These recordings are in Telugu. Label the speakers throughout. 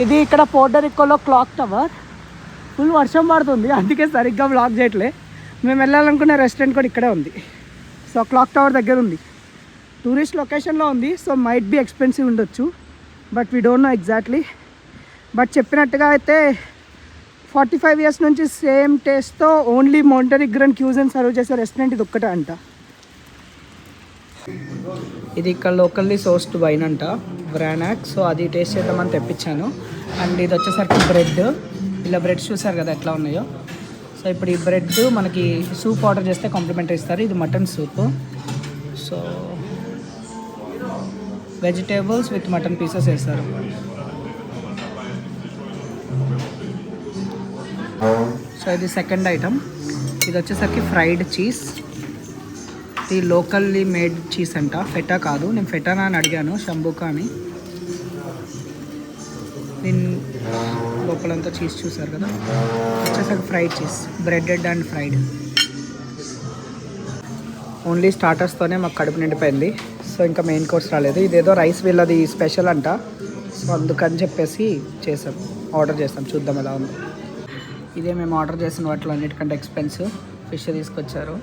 Speaker 1: ఇది ఇక్కడ పోర్టరికోలో క్లాక్ టవర్. ఫుల్ వర్షం పడుతుంది, అందుకే సరిగ్గా బ్లాక్ చేయట్లే. మేము వెళ్ళాలనుకునే రెస్టారెంట్ కూడా ఇక్కడే ఉంది. సో క్లాక్ టవర్ దగ్గర ఉంది, టూరిస్ట్ లొకేషన్లో ఉంది. సో మైట్ బీ ఎక్స్పెన్సివ్ ఉండొచ్చు, but we don't know exactly. But చెప్పినట్టుగా అయితే 45 years నుంచి సేమ్ టేస్ట్తో ఓన్లీ మోంటెనిగ్రోన్ క్యూజిన్ సర్వ్ చేసే రెస్టారెంట్ ఇది ఒక్కటే అంట. ఇది ఇక్కడ లోకల్లీ సోర్స్డ్ వైన్ అంట, బ్రానాక్. సో అది టేస్ట్ చేద్దామని తెప్పించాను. అండ్ ఇది వచ్చేసరికి బ్రెడ్. ఇలా బ్రెడ్స్ చూసారు కదా ఎట్లా ఉన్నాయో. సో ఇప్పుడు ఈ బ్రెడ్ మనకి సూప్ ఆర్డర్ చేస్తే కాంప్లిమెంటరీ ఇస్తారు. ఇది mutton soup. So vegetables with mutton pieces వేస్తారు. సో ఇది సెకండ్ ఐటమ్. ఇది వచ్చేసరికి ఫ్రైడ్ చీజ్. ఇది లోకల్లీ మేడ్ చీజ్ అంట, ఫెటా కాదు. నేను ఫెటానా అని అడిగాను, శంభుకా అని. దీని లోపలంతా చీజ్ చూసారు కదా. వచ్చేసరికి fried cheese, breaded and fried. Only స్టార్టర్స్తోనే మాకు కడుపు నిండిపోయింది. సో ఇంకా మెయిన్ కోర్స్ రాలేదు. ఇదేదో రైస్ వీళ్ళది స్పెషల్ అంట. సో అందుకని చెప్పేసి ఆర్డర్ చేస్తాం, చూద్దాం ఎలా ఉంది. ఇదే మేము ఆర్డర్ చేసిన వాటిలో అన్నిటికంటే ఎక్స్పెన్సివ్ ఫిష్ తీసుకొచ్చారు.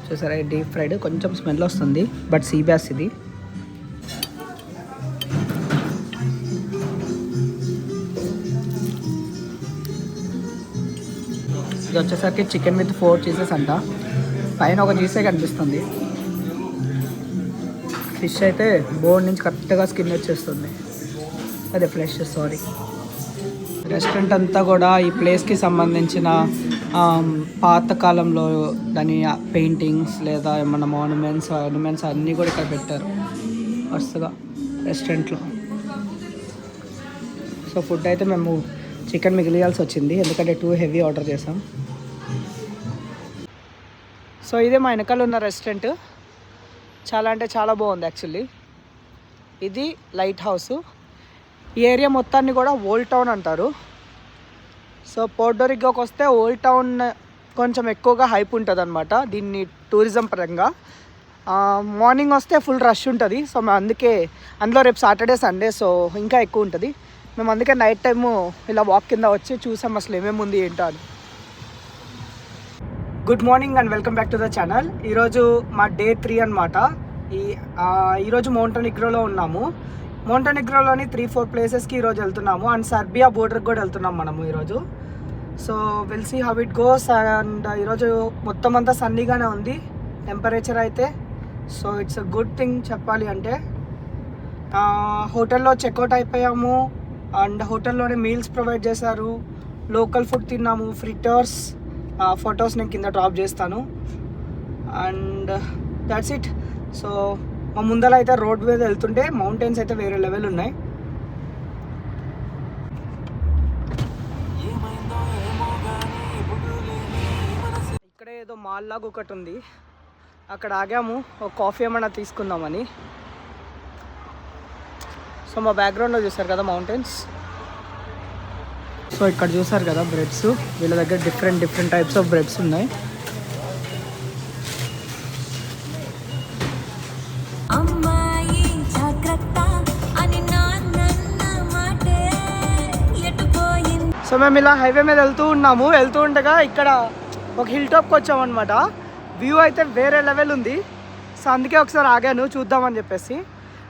Speaker 1: చూసారా, డీప్ ఫ్రైడ్. కొంచెం స్మెల్ వస్తుంది, బట్ సీ బ్యాస్ ఇది. ఇది వచ్చేసరికి చికెన్ విత్ 4 చీజెస్ అంట. పైన ఒక చీజే కనిపిస్తుంది. ఫిష్ అయితే బోన్ నుంచి కరెక్ట్గా స్కిన్ వచ్చేస్తుంది. అదే ఫ్లెష్, సారీ. రెస్టారెంట్ అంతా కూడా ఈ ప్లేస్కి సంబంధించిన పాతకాలంలో దాని పెయింటింగ్స్ లేదా ఏమన్నా మాన్యుమెంట్స్ అన్నీ కూడా ఇక్కడ పెట్టారు వరుసగా రెస్టారెంట్లో. సో ఫుడ్ అయితే మేము చికెన్ మిగిలియాల్సి వచ్చింది, ఎందుకంటే 2 హెవీ ఆర్డర్ చేసాం. సో ఇదే మా వెనకాల ఉన్న రెస్టారెంట్. చాలా అంటే చాలా బాగుంది యాక్చువల్లీ. ఇది లైట్ హౌస్. ఈ ఏరియా మొత్తాన్ని కూడా ఓల్డ్ టౌన్ అంటారు. సో పోర్టోరికోకి వస్తే ఓల్డ్ టౌన్ కొంచెం ఎక్కువగా హైప్ ఉంటుంది అనమాట దీన్ని టూరిజం పరంగా. మార్నింగ్ వస్తే ఫుల్ రష్ ఉంటుంది. సో మేము అందులో రేపు సాటర్డే సండే, సో ఇంకా ఎక్కువ ఉంటుంది. మేము అందుకే నైట్ టైము ఇలా వాక్ కింద వచ్చి చూసాం అసలు ఏమేమి ఉంది ఏంటో అని. Good morning and welcome back to the channel. ఈరోజు మా డే 3 అనమాట. ఈరోజు మోంటెనిగ్రోలో ఉన్నాము. మోంటెనిగ్రోలోని 3-4 ప్లేసెస్కి ఈరోజు వెళ్తున్నాము. అండ్ సర్బియా బోర్డర్కి కూడా వెళ్తున్నాము మనము ఈరోజు. So will see how it goes. And ఈరోజు మొత్తం అంతా సన్నీగానే ఉంది టెంపరేచర్ అయితే. So it's a good thing చెప్పాలి అంటే. హోటల్లో చెక్అవుట్ అయిపోయాము. అండ్ హోటల్లోనే మీల్స్ ప్రొవైడ్ చేశారు. లోకల్ ఫుడ్ తిన్నాము, ఫ్రిటర్స్. ఫొటోస్ నేను కింద డ్రాప్ చేస్తాను. And that's it. సో మా ముందర అయితే రోడ్ మీద వెళ్తుంటే మౌంటైన్స్ అయితే వేరే లెవెల్ ఉన్నాయి. ఇక్కడే ఏదో మాల్ లాగా ఒకటి ఉంది, అక్కడ ఆగాము ఒక కాఫీ ఏమన్నా తీసుకుందామని. సో మా బ్యాక్గ్రౌండ్లో చూసారు కదా మౌంటైన్స్. సో ఇక్కడ చూసారు కదా బ్రెడ్స్. వీళ్ళ దగ్గర డిఫరెంట్ టైప్స్ ఆఫ్ బ్రెడ్స్ ఉన్నాయి. సో మేము ఇలా హైవే మీద వెళ్తూ ఉండగా ఇక్కడ ఒక హిల్ టాప్కి వచ్చామన్నమాట. వ్యూ అయితే వేరే లెవెల్ ఉంది. సో అందుకే ఒకసారి ఆగాను చూద్దామని చెప్పేసి.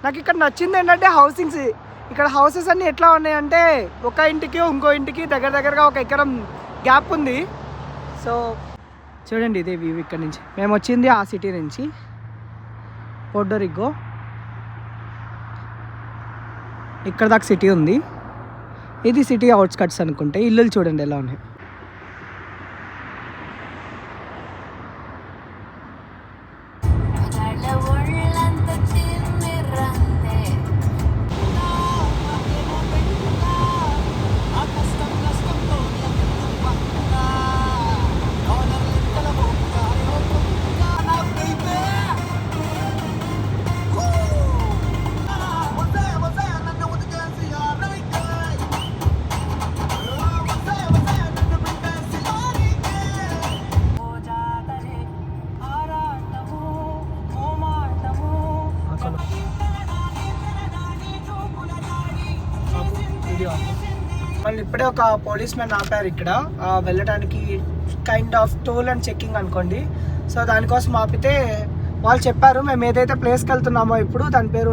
Speaker 1: నాకు ఇక్కడ నచ్చింది ఏంటంటే హౌసింగ్స్. ఇక్కడ హౌసెస్ అన్నీ ఎట్లా ఉన్నాయంటే ఒక ఇంటికి ఇంకో ఇంటికి దగ్గరగా 1 ఎకరం గ్యాప్ ఉంది. సో చూడండి ఇదే వ్యూ ఇక్కడ నుంచి. మేము వచ్చింది ఆ సిటీ నుంచి, పోర్టోరికో. ఇక్కడ దాకా సిటీ ఉంది. ఇది సిటీ అవుట్స్కట్స్ అనుకుంటే. ఇల్లులు చూడండి ఎలా ఉన్నాయి. వీడియో అండి. మళ్ళీ ఇప్పుడే ఒక పోలీస్ మ్యాన్ ఆపారు ఇక్కడ వెళ్ళడానికి, kind of toll and checking అనుకోండి. సో దానికోసం ఆపితే వాళ్ళు చెప్పారు మేము ఏదైతే ప్లేస్కి వెళ్తున్నామో ఇప్పుడు దాని పేరు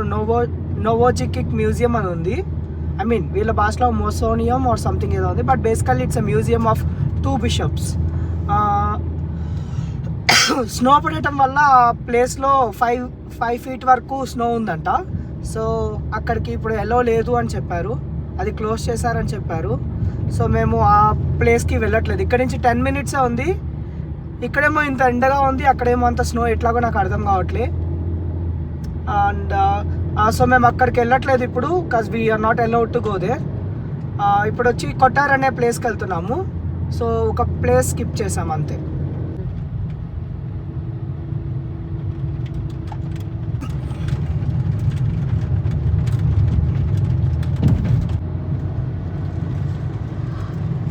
Speaker 1: నోవోజికిక్ మ్యూజియం అని ఉంది. ఐ మీన్ వీళ్ళ భాషలో మోసోనియం ఆర్ సంథింగ్ ఏదో ఉంది, but basically it's a museum of 2 bishops. Snow పడటం వల్ల ప్లేస్లో 5 feet వరకు స్నో ఉందంట. సో అక్కడికి ఇప్పుడు ఎలో లేదు అని చెప్పారు, అది క్లోజ్ చేశారని చెప్పారు. సో మేము ఆ ప్లేస్కి వెళ్ళట్లేదు. ఇక్కడ నుంచి 10 minutes ఉంది. ఇక్కడేమో ఇంత ఎండగా ఉంది, అక్కడేమో అంత స్నో ఎట్లాగో నాకు అర్థం కావట్లే. అండ్ సో మేము అక్కడికి వెళ్ళట్లేదు ఇప్పుడు, because we are not allowed to go there. ఇప్పుడు వచ్చి కొట్టార్ అనే ప్లేస్కి వెళ్తున్నాము. సో ఒక ప్లేస్ స్కిప్ చేసాం అంతే.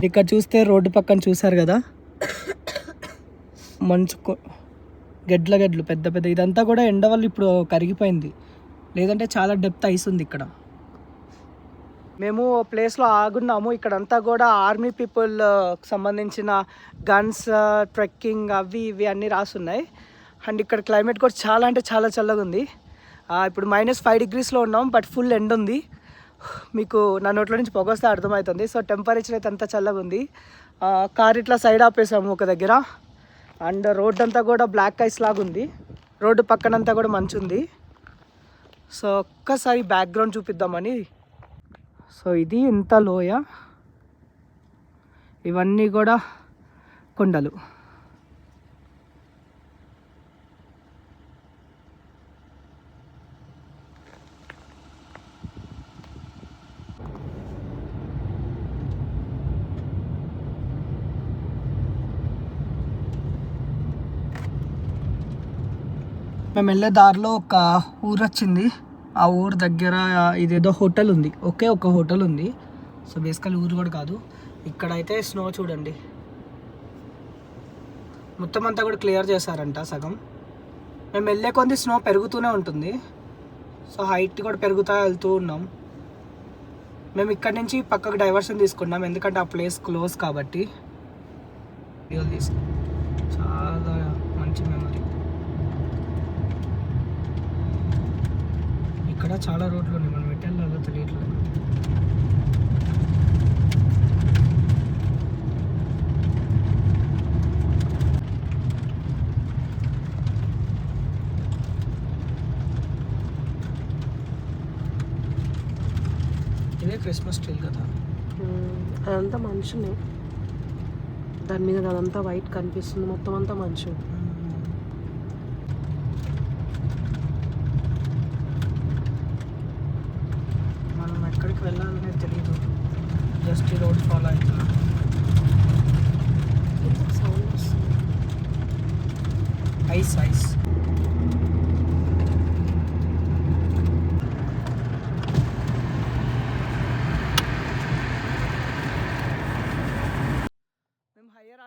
Speaker 1: ఇక్కడ చూస్తే రోడ్డు పక్కన చూసారు కదా, మంచు గెడ్లు పెద్ద పెద్ద. ఇదంతా కూడా ఎండ వల్ల ఇప్పుడు కరిగిపోయింది, లేదంటే చాలా డెప్త్ ఐస్ ఉంది ఇక్కడ. మేము ప్లేస్లో ఆగున్నాము. ఇక్కడంతా కూడా ఆర్మీ పీపుల్ సంబంధించిన గన్స్, ట్రెక్కింగ్ అవి ఇవి అన్నీ రాసున్నాయి. అండ్ ఇక్కడ క్లైమేట్ కూడా చాలా అంటే చాలా చల్లగా ఉంది. ఇప్పుడు -5 degrees ఉన్నాం, బట్ ఫుల్ ఎండ ఉంది. మీకు నా నోట్లో నుంచి పొగొస్తే అర్థమవుతుంది. సో టెంపరేచర్ అయితే అంతా చల్లగా ఉంది. కార్ ఇట్లా సైడ్ ఆపేసాము ఒక దగ్గర. అండ్ రోడ్ అంతా కూడా బ్లాక్ ఐస్ లాగా ఉంది. రోడ్డు పక్కనంతా కూడా మంచు ఉంది. సో ఒక్కసారి బ్యాక్గ్రౌండ్ చూపిద్దామని. సో ఇది ఇంత లోయ, ఇవన్నీ కూడా కొండలు. మేము వెళ్ళే దారిలో ఒక ఊరు వచ్చింది. ఆ ఊరు దగ్గర ఇదేదో హోటల్ ఉంది, ఒక హోటల్ ఉంది. సో బేసికల్ ఊరు కూడా కాదు. ఇక్కడైతే స్నో చూడండి, మొత్తం అంతా కూడా క్లియర్ చేశారంట సగం. మేము వెళ్ళే కొద్ది స్నో పెరుగుతూనే ఉంటుంది. సో హైట్ కూడా పెరుగుతూ వెళ్తూ ఉన్నాం. మేము ఇక్కడ నుంచి పక్కకు డైవర్షన్ తీసుకున్నాం, ఎందుకంటే ఆ ప్లేస్ క్లోజ్ కాబట్టి. చాలా మంచి మెమరీ. ఇక్కడ చాలా రోడ్లు ఉన్నాయి, మనం ఎటు వెళ్ళాలో తెలియట్లేదు. ఇదే క్రిస్మస్ ట్రీ కదా,
Speaker 2: అదంతా మంచునే. దాని మీద అదంతా వైట్ కనిపిస్తుంది, మొత్తం అంతా మంచు.
Speaker 1: మనం ఎక్కడికి వెళ్ళాలనేది తెలియదు, జస్ట్ ఈ రోడ్ ఫాలో అవుతున్నాం. Ice ice.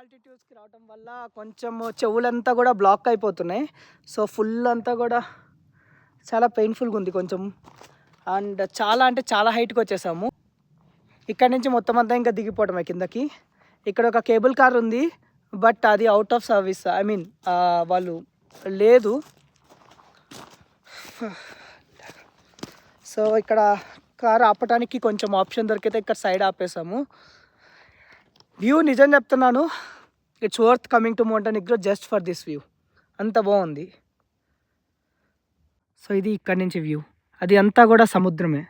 Speaker 1: ఆల్టిట్యూడ్స్కి రావటం వల్ల కొంచెం చెవులంతా కూడా బ్లాక్ అయిపోతున్నాయి. సో ఫుల్ అంతా కూడా చాలా పెయిన్ఫుల్గా ఉంది కొంచెం. అండ్ చాలా అంటే చాలా హైట్కి వచ్చేసాము. ఇక్కడ నుంచి మొత్తం అంతా ఇంకా దిగిపోవటమే కిందకి. ఇక్కడ ఒక కేబుల్ కార్ ఉంది, బట్ అది out of service. I mean వాళ్ళు లేదు. సో ఇక్కడ కార్ ఆపటానికి కొంచెం ఆప్షన్ దొరికితే ఇక్కడ సైడ్ ఆపేసాము. వ్యూ నిజం చెప్తున్నాను, it's worth coming to Montenegro just for this view. అంత బాగుంది. సో ఇది ఇక్కడ నుంచి వ్యూ. అది అంతా కూడా సముద్రమే,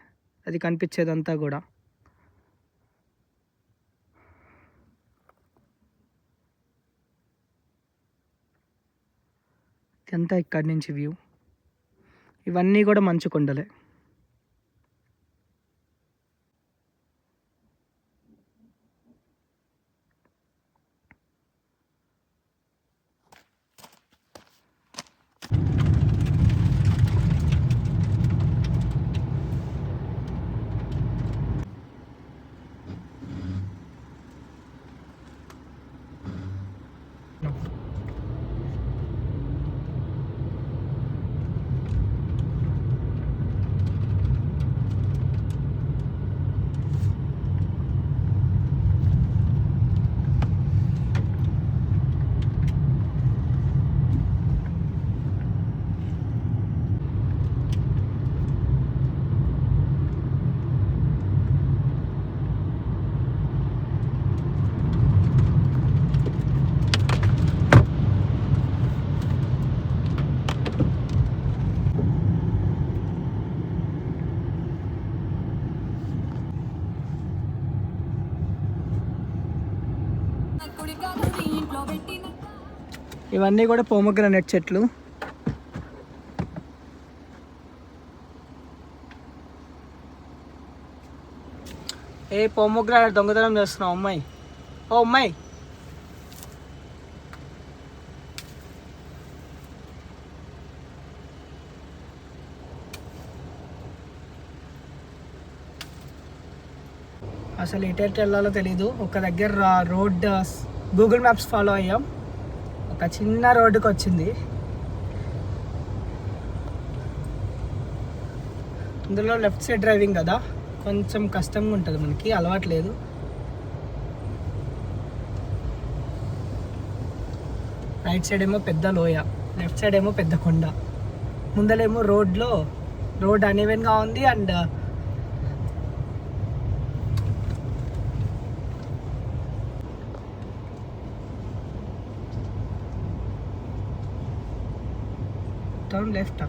Speaker 1: అది కనిపించేదంతా కూడా. ఇదంతా ఇక్కడి నుంచి వ్యూ. ఇవన్నీ కూడా మంచు కొండలే. ఇవన్నీ కూడా పోమోగ్రానైట్ చెట్లు. ఏ పోమోగ్రానైట్ దొంగతనం చేస్తున్నావు అమ్మాయి? ఓ అమ్మాయి, అసలు ఎటు వెళ్ళాలో తెలీదు. ఒక దగ్గర రోడ్ గూగుల్ మ్యాప్స్ ఫాలో అయ్యాం, ఒక చిన్న రోడ్డుకి వచ్చింది. ఇందులో లెఫ్ట్ సైడ్ డ్రైవింగ్ కదా, కొంచెం కష్టంగా ఉంటుంది, మనకి అలవాట్లేదు. రైట్ సైడ్ ఏమో పెద్ద లోయ, లెఫ్ట్ సైడ్ ఏమో పెద్ద కొండ. ముందలేమో రోడ్ అనేవెన్గా ఉంది. And turn left.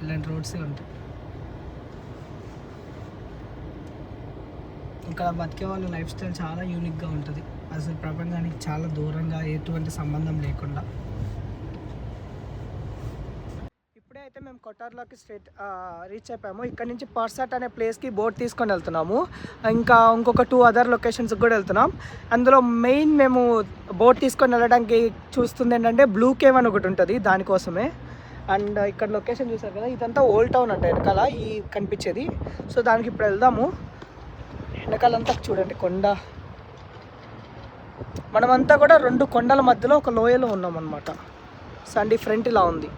Speaker 1: ఇలాంటి రోడ్సే ఉంటాయి. ఇక్కడ బతికే వాళ్ళ లైఫ్ స్టైల్ చాలా యూనిక్గా ఉంటుంది. అసలు ప్రపంచానికి చాలా దూరంగా, ఎటువంటి సంబంధం లేకుండా. ఇప్పుడే అయితే మేము కొటార్లోకి రీచ్ అయిపోయాము. ఇక్కడ నుంచి పర్సాట్ అనే ప్లేస్కి బోట్ తీసుకొని వెళ్తున్నాము. ఇంకా ఇంకొక 2 అదర్ లొకేషన్స్కి కూడా వెళ్తున్నాం. అందులో మెయిన్ మేము బోట్ తీసుకొని వెళ్ళడానికి చూస్తుంది ఏంటంటే బ్లూ కేవ్ అని ఒకటి ఉంటుంది, దానికోసమే. అండ్ ఇక్కడ లొకేషన్ చూసారు కదా, ఇదంతా ఓల్డ్ టౌన్ అంట వెనకాల ఈ కనిపించేది. సో దానికి ఇప్పుడు వెళ్దాము. వెనకాలంతా చూడండి కొండ. మనమంతా కూడా 2 కొండల మధ్యలో ఒక లోయలో ఉన్నాం అన్నమాట. సన్ డిఫరెంట్ ఇలా ఉంది.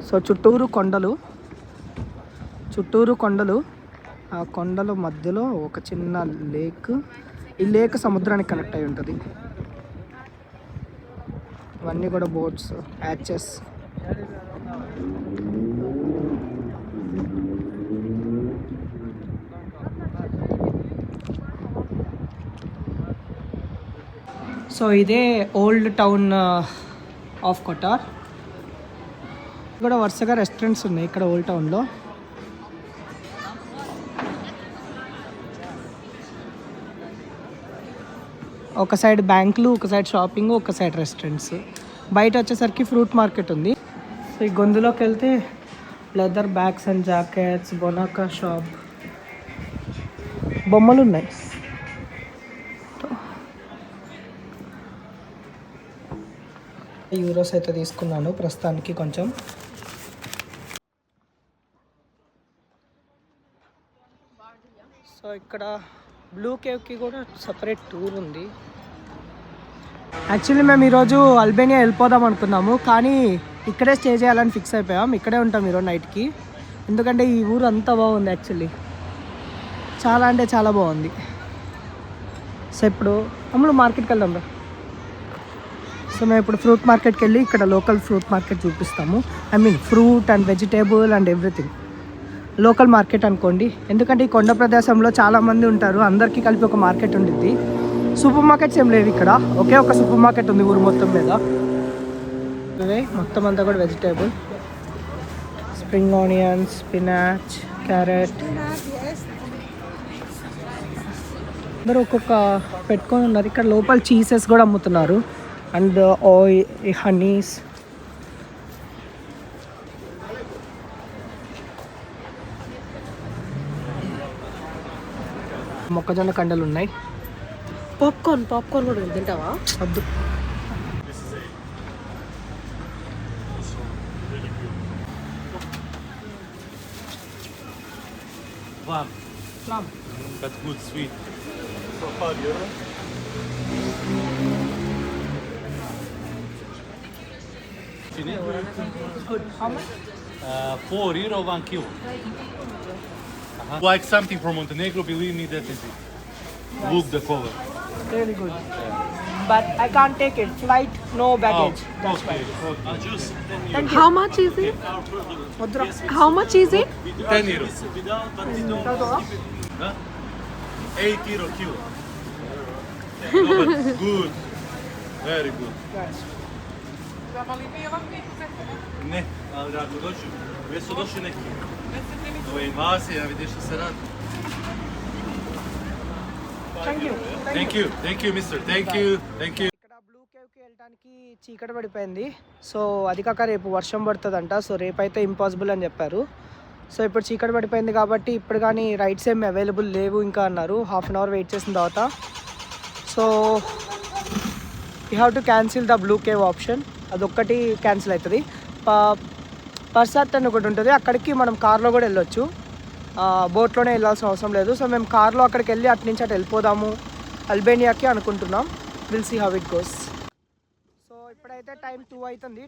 Speaker 1: సో చుట్టూరు కొండలు, ఆ కొండల మధ్యలో ఒక చిన్న లేక్. ఈ లేక్ సముద్రానికి కనెక్ట్ అయి ఉంటుంది. ఇవన్నీ కూడా బోట్స్, హ్యాచెస్. సో ఇదే ఓల్డ్ టౌన్ ఆఫ్ కొటార్. ఇక్కడ వరుసగా రెస్టారెంట్స్ ఉన్నాయి ఇక్కడ ఓల్డ్ టౌన్లో. ఒక సైడ్ బ్యాంకులు, ఒక సైడ్ షాపింగ్, ఒక సైడ్ రెస్టారెంట్స్. బయట వచ్చేసరికి ఫ్రూట్ మార్కెట్ ఉంది. సో ఈ గొంతులోకి వెళ్తే లెదర్ బ్యాగ్స్ అండ్ జాకెట్స్, బొనాకా షాప్, బొమ్మలు ఉన్నాయి. యూరోస్ అయితే తీసుకున్నాను ప్రస్తుతానికి కొంచెం. సో ఇక్కడ బ్లూ కేవ్కి కూడా సపరేట్ టూర్ ఉంది. యాక్చువల్లీ మేము ఈరోజు అల్బేనియా వెళ్ళిపోదాం అనుకున్నాము, కానీ ఇక్కడే స్టే చేయాలని ఫిక్స్ అయిపోయాం. ఇక్కడే ఉంటాం ఈరోజు నైట్కి, ఎందుకంటే ఈ ఊరు అంతా బాగుంది. యాక్చువల్లీ చాలా అంటే చాలా బాగుంది. సో ఇప్పుడు అమ్ముడు మార్కెట్కి వెళ్దాం రా. సో మేము ఇప్పుడు ఫ్రూట్ మార్కెట్కి వెళ్ళి ఇక్కడ లోకల్ ఫ్రూట్ మార్కెట్ చూపిస్తాము. I mean fruit and vegetable and everything. Local market అనుకోండి, ఎందుకంటే ఈ కొండ ప్రదేశంలో చాలామంది ఉంటారు, అందరికీ కలిపి ఒక మార్కెట్ ఉండిద్ది. సూపర్ మార్కెట్స్ ఏం లేవు ఇక్కడ, ఒకే ఒక సూపర్ మార్కెట్ ఉంది ఊరు మొత్తం మీద. ఇవే మొత్తం అంతా కూడా vegetable, spring onions, spinach, carrot. అందరూ ఒక్కొక్క పెట్టుకొని ఉన్నారు. ఇక్కడ లోపల చీజెస్ కూడా అమ్ముతున్నారు అండ్ ఆయిల్, హనీస్. మొక్కజొన్న కండలు ఉన్నాయి.
Speaker 2: పాప్కార్న్ కూడా తింటావా?
Speaker 1: వద్దు. Plum.
Speaker 3: That's good, sweet.
Speaker 1: Good. How much?
Speaker 3: €4, 1 kilo. Like something from Montenegro, believe me, that is it. Look the color.
Speaker 1: Really good. But I can't take it. Flight, no baggage. That's why. Thank you.
Speaker 2: How much is it?
Speaker 1: వద్దురా.
Speaker 2: How much is it?
Speaker 3: €10. €8 kilo. No, but good. Very good. Ne, ali ako dođu, već su došli neki. Ovo je invazija, vidiš što se radi. Thank you, mister. Thank you.
Speaker 1: ఇక్కడ బ్లూ కేవ్కి వెళ్ళడానికి చీకటి పడిపోయింది. సో అది కాక రేపు వర్షం పడుతుందంట. సో రేపు అయితే ఇంపాసిబుల్ అని చెప్పారు. సో ఇప్పుడు చీకటి పడిపోయింది కాబట్టి ఇప్పుడు కానీ రైడ్స్ ఏమి అవైలబుల్ లేవు ఇంకా అన్నారు. హాఫ్ అన్ అవర్ వెయిట్ చేసిన తర్వాత. So you have to cancel the blue cave option. అదొక్కటి క్యాన్సిల్ అవుతుంది. పర్సాట్ అని ఒకటి ఉంటుంది, అక్కడికి మనం కార్లో కూడా వెళ్ళొచ్చు. బోట్లోనే వెళ్ళాల్సిన అవసరం లేదు. సో మేము కార్లో అక్కడికి వెళ్ళి అటు నుంచి అటు వెళ్ళిపోదాము అల్బేనియాకి అనుకుంటున్నాం. Will see how it goes. So ఇప్పుడైతే టైం 2 అవుతుంది.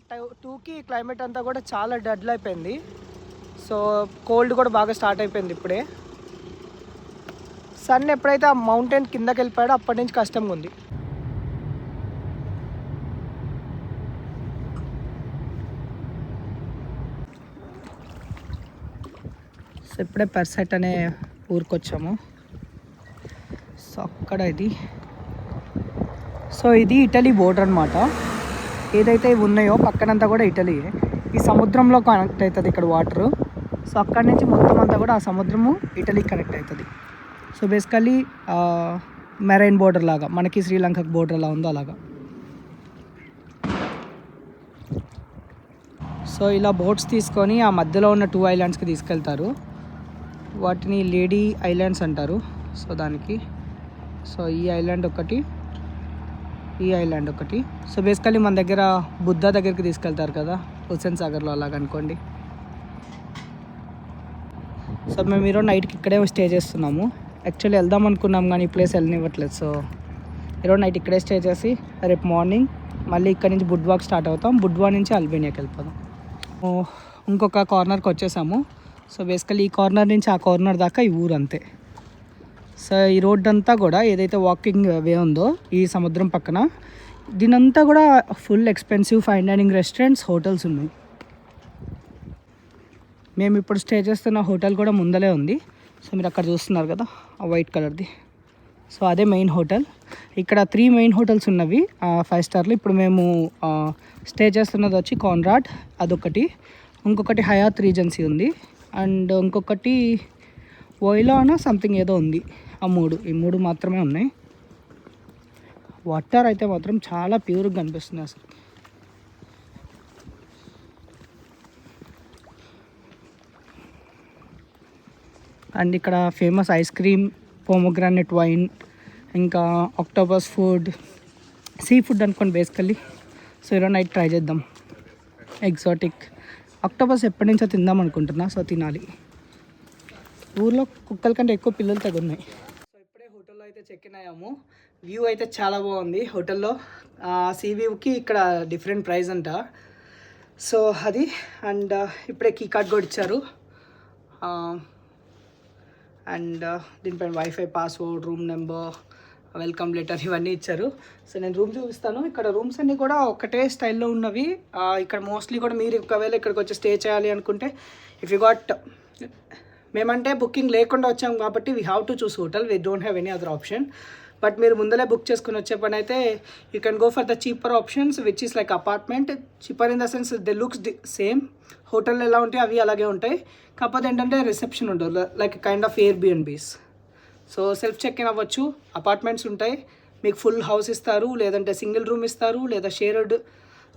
Speaker 1: 2కి క్లైమేట్ అంతా కూడా చాలా డల్ అయిపోయింది. సో కోల్డ్ కూడా బాగా స్టార్ట్ అయిపోయింది ఇప్పుడే. సన్ ఎప్పుడైతే ఆ మౌంటైన్ కిందకి వెళ్ళిపోయాడో అప్పటి నుంచి కష్టంగా ఉంది. సో ఇప్పుడే పర్సెట్ అనే ఊరికి వచ్చాము. సో అక్కడ ఇది. సో ఇది ఇటలీ బోర్డర్ అనమాట. ఏదైతే ఇవి ఉన్నాయో పక్కనంతా కూడా ఇటలీయే. ఈ సముద్రంలో కనెక్ట్ అవుతుంది ఇక్కడ వాటరు. సో అక్కడి నుంచి మొత్తం అంతా కూడా ఆ సముద్రము ఇటలీకి కనెక్ట్ అవుతుంది. సో బేసికలీ మెరైన్ బోర్డర్ లాగా, మనకి శ్రీలంకకు బోర్డర్ ఎలా ఉందో అలాగా. సో ఇలా బోట్స్ తీసుకొని ఆ మధ్యలో ఉన్న 2 ఐలాండ్స్కి తీసుకెళ్తారు. వాటిని లేడీ ఐలాండ్స్ అంటారు. సో దానికి సో ఈ ఐలాండ్ ఒకటి, ఈ ఐలాండ్ ఒకటి. సో బేసికలీ మన దగ్గర బుద్ధ దగ్గరికి తీసుకెళ్తారు కదా, హుస్సేన్ సాగర్లో అలాగ అనుకోండి. సో మేము ఈరోజు నైట్కి ఇక్కడే స్టే చేస్తున్నాము. యాక్చువల్లీ వెళ్దాం అనుకున్నాం కానీ ఈ ప్లేస్ వెళ్ళనివ్వట్లేదు. సో ఈరోజు నైట్ ఇక్కడే స్టే చేసి రేపు మార్నింగ్ మళ్ళీ ఇక్కడ నుంచి బుడ్వాకి స్టార్ట్ అవుతాం. బుడ్వా నుంచి అల్బేనియాకి వెళ్ళిపోదాం. ఇంకొక కార్నర్కి వచ్చేసాము. సో బేసికలీ ఈ కార్నర్ నుంచి ఆ కార్నర్ దాకా ఈ ఊరు అంతే. సో ఈ రోడ్ అంతా కూడా ఏదైతే వాకింగ్ వే ఉందో ఈ సముద్రం పక్కన, దీనంతా కూడా full expensive fine dining restaurants, hotels ఉన్నాయి. మేము ఇప్పుడు స్టే చేస్తున్న హోటల్ కూడా ముందలే ఉంది. సో మీరు అక్కడ చూస్తున్నారు కదా ఆ వైట్ కలర్ది. సో అదే మెయిన్ హోటల్. ఇక్కడ 3 మెయిన్ హోటల్స్ ఉన్నవి 5 స్టార్లు. ఇప్పుడు మేము స్టే చేస్తున్నది వచ్చి కాన్రాడ్, అదొకటి. ఇంకొకటి హయాత్ రీజెన్సీ ఉంది. అండ్ ఇంకొకటి వోయిలానా సంథింగ్ ఏదో ఉంది. ఈ మూడు మాత్రమే ఉన్నాయి. వాటర్ అయితే మాత్రం చాలా ప్యూర్గా కనిపిస్తుంది అసలు. అండ్ ఇక్కడ famous ice cream, pomegranate wine, ఇంకా ఆక్టోపస్ ఫుడ్, సీ ఫుడ్ అనుకోండి బేసికల్లీ. సో ఈరోజు నైట్ ట్రై చేద్దాం ఎగ్జాటిక్ ఆక్టోపస్. ఎప్పటి నుంచో తిందాం అనుకుంటున్నా. సో తినాలి. ఊర్లో కుక్కల కంటే ఎక్కువ పిల్లలు తగున్నాయి. సో ఇప్పుడే హోటల్లో అయితే చెక్ ఇన్ అయ్యాము. వ్యూ అయితే చాలా బాగుంది హోటల్లో. సీ వ్యూకి ఇక్కడ డిఫరెంట్ ప్రైస్ అంట. సో అది. అండ్ ఇప్పుడే కీ కార్డ్ కూడా ఇచ్చారు. అండ్ దీనిపైన wifi password, room number, welcome letter ఇవన్నీ ఇచ్చారు. సో నేను రూమ్ చూపిస్తాను. ఇక్కడ రూమ్స్ అన్నీ కూడా ఒకటే స్టైల్లో ఉన్నవి. ఇక్కడ మోస్ట్లీ కూడా మీరు ఒకవేళ ఇక్కడికి వచ్చి స్టే చేయాలి అనుకుంటే, ఇఫ్ యూ గాట్, మేమంటే బుకింగ్ లేకుండా వచ్చాం కాబట్టి we have to choose hotel, we don't have any other option. But మీరు ముందలే బుక్ చేసుకుని వచ్చే పని అయితే you can go for the cheaper options which is like apartment. Cheaper in the sense they looks same. Hotel ఎలా ఉంటాయి అవి అలాగే ఉంటాయి. కాకపోతే ఏంటంటే రిసెప్షన్ ఉండదు, like kind of Airbnbs. So self check in అవ్వచ్చు. అపార్ట్మెంట్స్ ఉంటాయి, మీకు ఫుల్ హౌస్ ఇస్తారు, లేదంటే సింగిల్ రూమ్ ఇస్తారు, లేదా షేర్డ్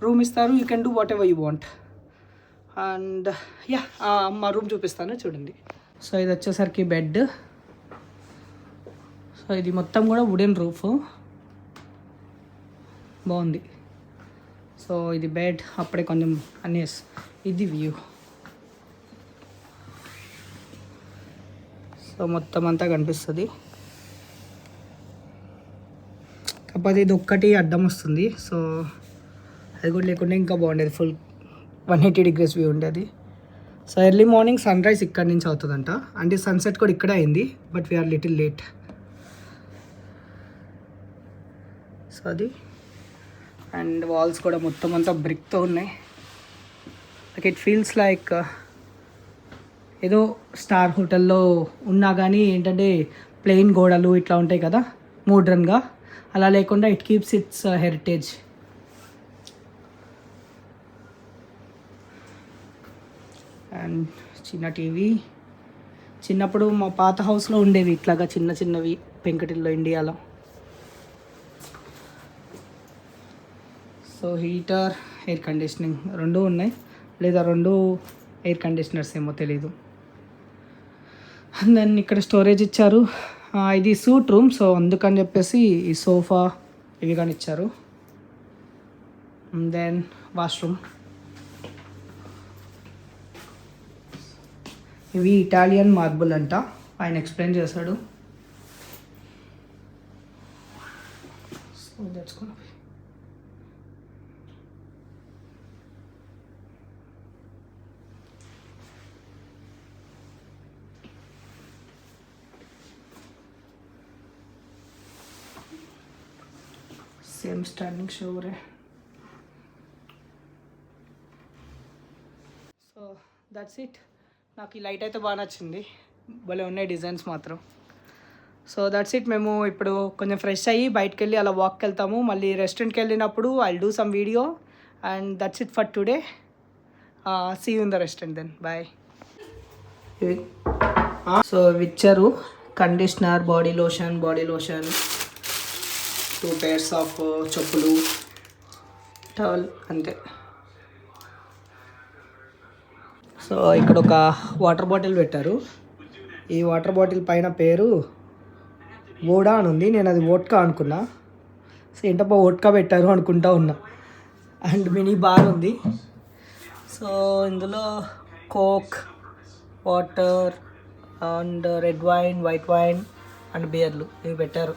Speaker 1: రూమ్ ఇస్తారు. You can do what ever you want. And yeah, మా రూమ్ చూపిస్తాను చూడండి. సో ఇది వచ్చేసరికి బెడ్. సో ఇది మొత్తం కూడా వుడెన్ రూఫ్, బాగుంది. సో ఇది బెడ్, అప్పుడే కొంచెం అన్నీ. ఇది వ్యూ. సో మొత్తం అంతా కనిపిస్తుంది. కాకపోతే ఇది ఒక్కటి అడ్డం వస్తుంది. సో అది కూడా లేకుండా ఇంకా బాగుండేది. ఫుల్ 180 degrees వ్యూ ఉండేది. So early morning sunrise ఇక్కడ నుంచి అవుతుందంట. అంటే సన్సెట్ కూడా ఇక్కడే అయింది, but we are little late. So అది. అండ్ వాల్స్ కూడా మొత్తం అంతా బ్రిక్తో ఉన్నాయి. లైక్ ఇట్ ఫీల్స్ లైక్ ఏదో స్టార్ హోటల్లో ఉన్నా కానీ ఏంటంటే ప్లెయిన్ గోడలు ఇట్లా ఉంటాయి కదా మోడ్రన్గా, అలా లేకుండా it keeps it's heritage. And చిన్న టీవీ, చిన్నప్పుడు మా పాత హౌస్లో ఉండేవి ఇట్లాగా చిన్న చిన్నవి పెంకటిల్లో ఇండియాలో. సో హీటర్, ఎయిర్ కండిషనింగ్ రెండు ఉన్నాయి, లేదా రెండు ఎయిర్ కండిషనర్స్ ఏమో తెలీదు. దెన్ ఇక్కడ స్టోరేజ్ ఇచ్చారు. ఇది సూట్ రూమ్, సో అందుకని చెప్పేసి ఈ సోఫా ఇవి కానీ ఇచ్చారు. దెన్ వాష్రూమ్, ఇవి ఇటాలియన్ మార్బుల్ అంట, ఆయన ఎక్స్ప్లెయిన్ చేశాడు. So that's gonna B. Same standing Shorey. So that's it. నాకు ఈ లైట్ అయితే బాగా నచ్చింది, భలే ఉన్నాయి డిజైన్స్ మాత్రం. So that's it. మేము ఇప్పుడు కొంచెం ఫ్రెష్ అయ్యి బయటకు వెళ్ళి అలా వాక్కి వెళ్తాము. మళ్ళీ రెస్టారెంట్కి వెళ్ళినప్పుడు I will do some video. And that's it for today. See you in the restaurant then. Bye. So ఇచ్చారు conditioner, body lotion, 2 pairs of చెప్పులు, టవల్, అంతే. సో ఇక్కడ ఒక వాటర్ బాటిల్ పెట్టారు. ఈ వాటర్ బాటిల్ పైన పేరు వోడా అని ఉంది. నేను అది వోడ్కా అనుకున్నా. సో ఏంటప్ప వోడ్కా పెట్టారు అనుకుంటా ఉన్నా. అండ్ మినీ బార్ ఉంది. సో ఇందులో coke, water and red wine, white wine and బియర్లు ఇవి పెట్టారు.